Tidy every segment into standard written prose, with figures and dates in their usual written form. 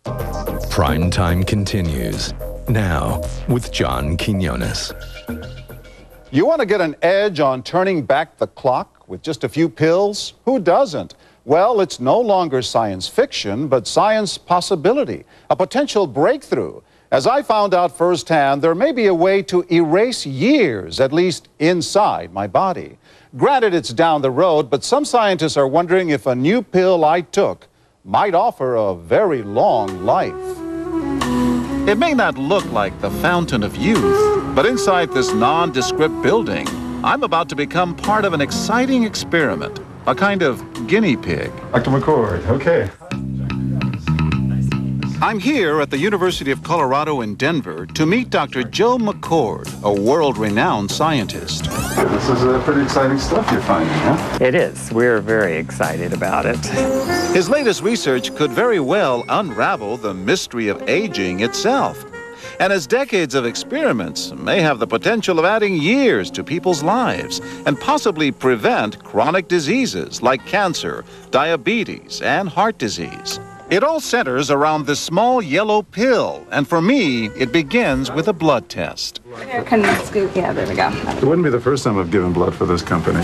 Prime Time continues now with John Quinones. You want to get an edge on turning back the clock with just a few pills? Who doesn't? Well, it's no longer science fiction, but science possibility, a potential breakthrough. As I found out firsthand, there may be a way to erase years, at least inside my body. Granted, it's down the road, but some scientists are wondering if a new pill I took might offer a very long life. It may not look like the fountain of youth, but inside this nondescript building, I'm about to become part of an exciting experiment, a kind of guinea pig. Dr. McCord, okay. I'm here at the University of Colorado in Denver to meet Dr. Joe McCord, a world-renowned scientist. This is pretty exciting stuff you're finding, huh? It is. We're very excited about it. His latest research could very well unravel the mystery of aging itself. And his decades of experiments may have the potential of adding years to people's lives and possibly prevent chronic diseases like cancer, diabetes, and heart disease. It all centers around this small yellow pill, and for me, it begins with a blood test. Can you scoop? Yeah, there we go. It wouldn't be the first time I've given blood for this company.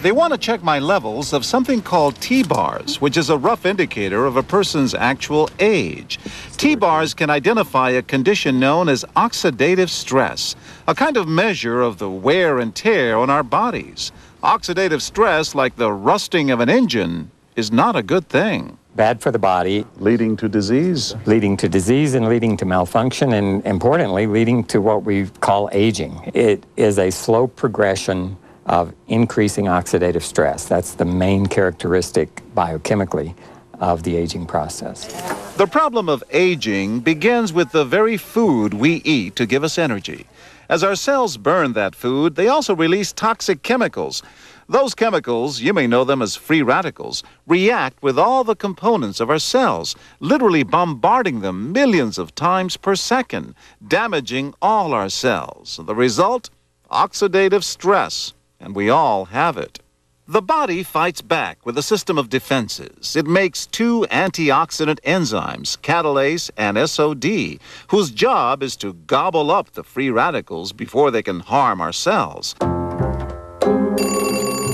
They want to check my levels of something called T-bars, which is a rough indicator of a person's actual age. T-bars can identify a condition known as oxidative stress, a kind of measure of the wear and tear on our bodies. Oxidative stress, like the rusting of an engine, is not a good thing. Bad for the body. Leading to disease? Leading to disease and leading to malfunction, and importantly, leading to what we call aging. It is a slow progression of increasing oxidative stress. That's the main characteristic biochemically of the aging process. The problem of aging begins with the very food we eat to give us energy. As our cells burn that food, they also release toxic chemicals. Those chemicals, you may know them as free radicals, react with all the components of our cells, literally bombarding them millions of times per second, damaging all our cells. The result? Oxidative stress, and we all have it. The body fights back with a system of defenses. It makes two antioxidant enzymes, catalase and SOD, whose job is to gobble up the free radicals before they can harm our cells.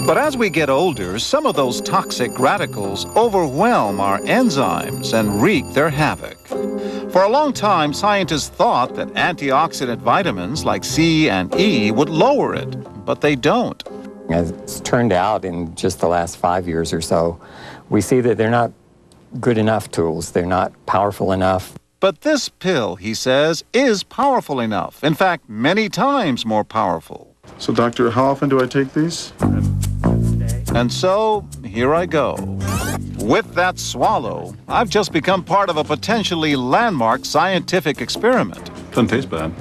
But as we get older, some of those toxic radicals overwhelm our enzymes and wreak their havoc. For a long time, scientists thought that antioxidant vitamins like C and E would lower it, but they don't. As it's turned out in just the last 5 years or so, we see that they're not good enough tools. They're not powerful enough. But this pill, he says, is powerful enough. In fact, many times more powerful. So, doctor, how often do I take these? And so, here I go. With that swallow, I've just become part of a potentially landmark scientific experiment. Doesn't taste bad.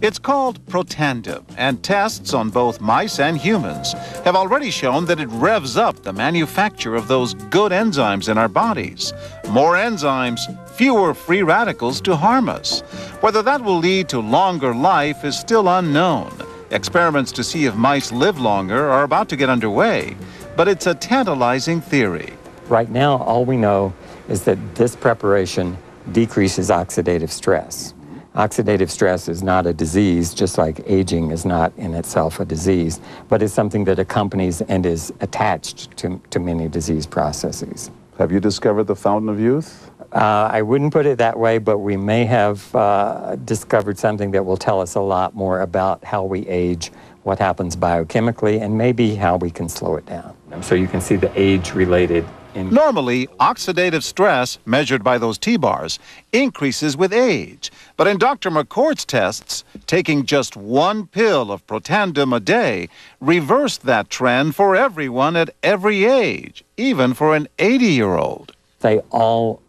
It's called Protandim, and tests on both mice and humans have already shown that it revs up the manufacture of those good enzymes in our bodies. More enzymes, fewer free radicals to harm us. Whether that will lead to longer life is still unknown. Experiments to see if mice live longer are about to get underway, but it's a tantalizing theory. Right now, all we know is that this preparation decreases oxidative stress. Oxidative stress is not a disease, just like aging is not in itself a disease, but it's something that accompanies and is attached to many disease processes. Have you discovered the fountain of youth? I wouldn't put it that way, but we may have discovered something that will tell us a lot more about how we age, what happens biochemically, and maybe how we can slow it down. So you can see the age-related. Normally, oxidative stress, measured by those T-bars, increases with age. But in Dr. McCord's tests, taking just one pill of Protandim a day reversed that trend for everyone at every age, even for an 80-year-old. They all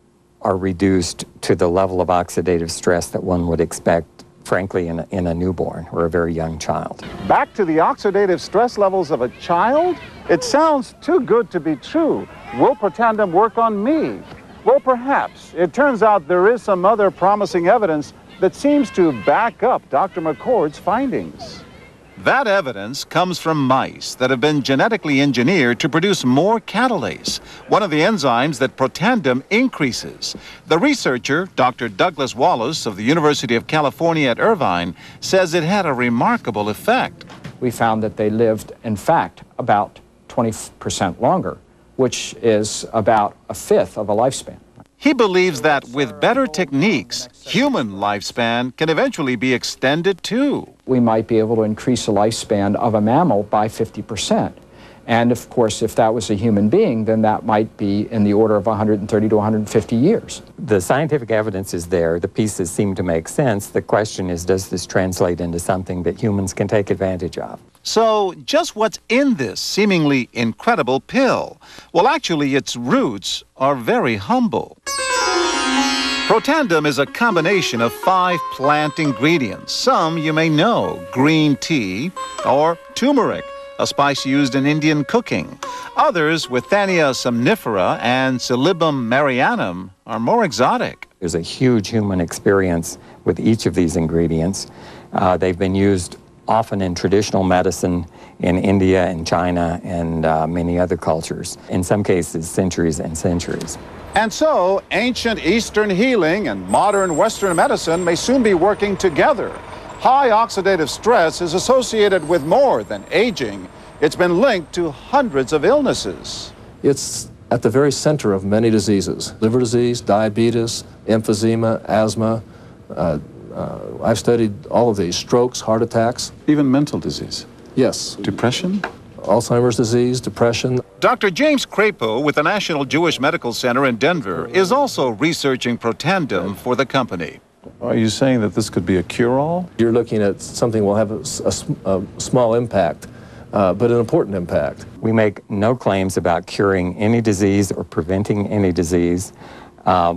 are reduced to the level of oxidative stress that one would expect, frankly, in a newborn or a very young child. Back to the oxidative stress levels of a child? It sounds too good to be true. Will Protandim work on me? Well, perhaps. It turns out there is some other promising evidence that seems to back up Dr. McCord's findings. That evidence comes from mice that have been genetically engineered to produce more catalase, one of the enzymes that Protandim increases. The researcher, Dr. Douglas Wallace of the University of California at Irvine, says it had a remarkable effect. We found that they lived, in fact, about 20% longer, which is about a fifth of a lifespan. He believes that with better techniques, human lifespan can eventually be extended too. We might be able to increase the lifespan of a mammal by 50%. And of course, if that was a human being, then that might be in the order of 130 to 150 years. The scientific evidence is there. The pieces seem to make sense. The question is, does this translate into something that humans can take advantage of? So, just what's in this seemingly incredible pill? Well, actually, its roots are very humble. Protandim is a combination of 5 plant ingredients. Some you may know: green tea or turmeric, a spice used in Indian cooking. Others, Withania somnifera and Silybum marianum, are more exotic. There's a huge human experience with each of these ingredients. They've been used often in traditional medicine in India and China and many other cultures. In some cases, centuries and centuries. And so, ancient Eastern healing and modern Western medicine may soon be working together. High oxidative stress is associated with more than aging. It's been linked to hundreds of illnesses. It's at the very center of many diseases: liver disease, diabetes, emphysema, asthma. I've studied all of these: strokes, heart attacks. Even mental disease? Yes. Depression? Alzheimer's disease, depression. Dr. James Crapo with the National Jewish Medical Center in Denver is also researching Protandim for the company. Are you saying that this could be a cure-all? You're looking at something will have a small impact, but an important impact. We make no claims about curing any disease or preventing any disease.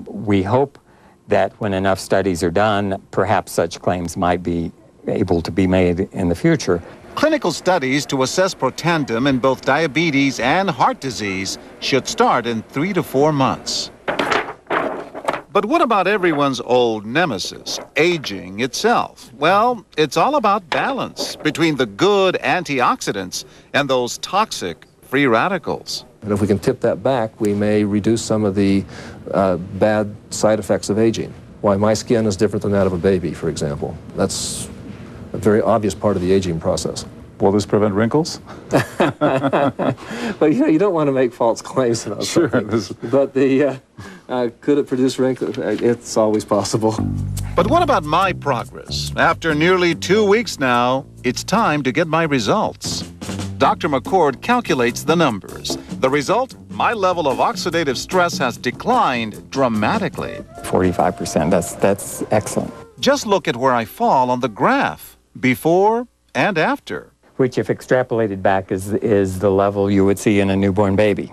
We hope that when enough studies are done, perhaps such claims might be able to be made in the future. Clinical studies to assess Protandim in both diabetes and heart disease should start in 3 to 4 months. But what about everyone's old nemesis, aging itself? Well, it's all about balance between the good antioxidants and those toxic free radicals. And if we can tip that back, we may reduce some of the bad side effects of aging. Why my skin is different than that of a baby, for example. That's a very obvious part of the aging process. Will this prevent wrinkles? Well, you don't want to make false claims about something. But could it produce wrinkles? It's always possible. But what about my progress? After nearly 2 weeks now, it's time to get my results. Dr. McCord calculates the numbers. The result? My level of oxidative stress has declined dramatically. 45%, that's excellent. Just look at where I fall on the graph, before and after. Which, if extrapolated back, is the level you would see in a newborn baby.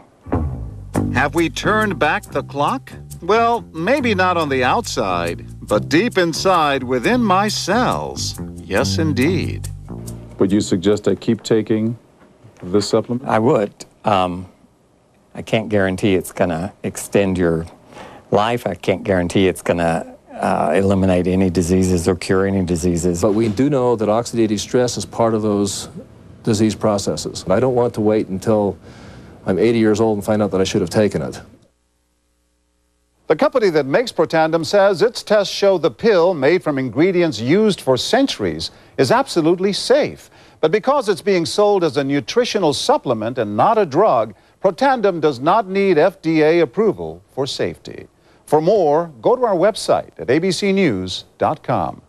Have we turned back the clock? Well, maybe not on the outside, but deep inside within my cells. Yes, indeed. Would you suggest I keep taking this supplement? I would. I can't guarantee it's going to extend your life. I can't guarantee it's going to eliminate any diseases or cure any diseases. But we do know that oxidative stress is part of those disease processes. I don't want to wait until I'm 80 years old and find out that I should have taken it. The company that makes Protandim says its tests show the pill, made from ingredients used for centuries, is absolutely safe. But because it's being sold as a nutritional supplement and not a drug, Protandim does not need FDA approval for safety. For more, go to our website at abcnews.com.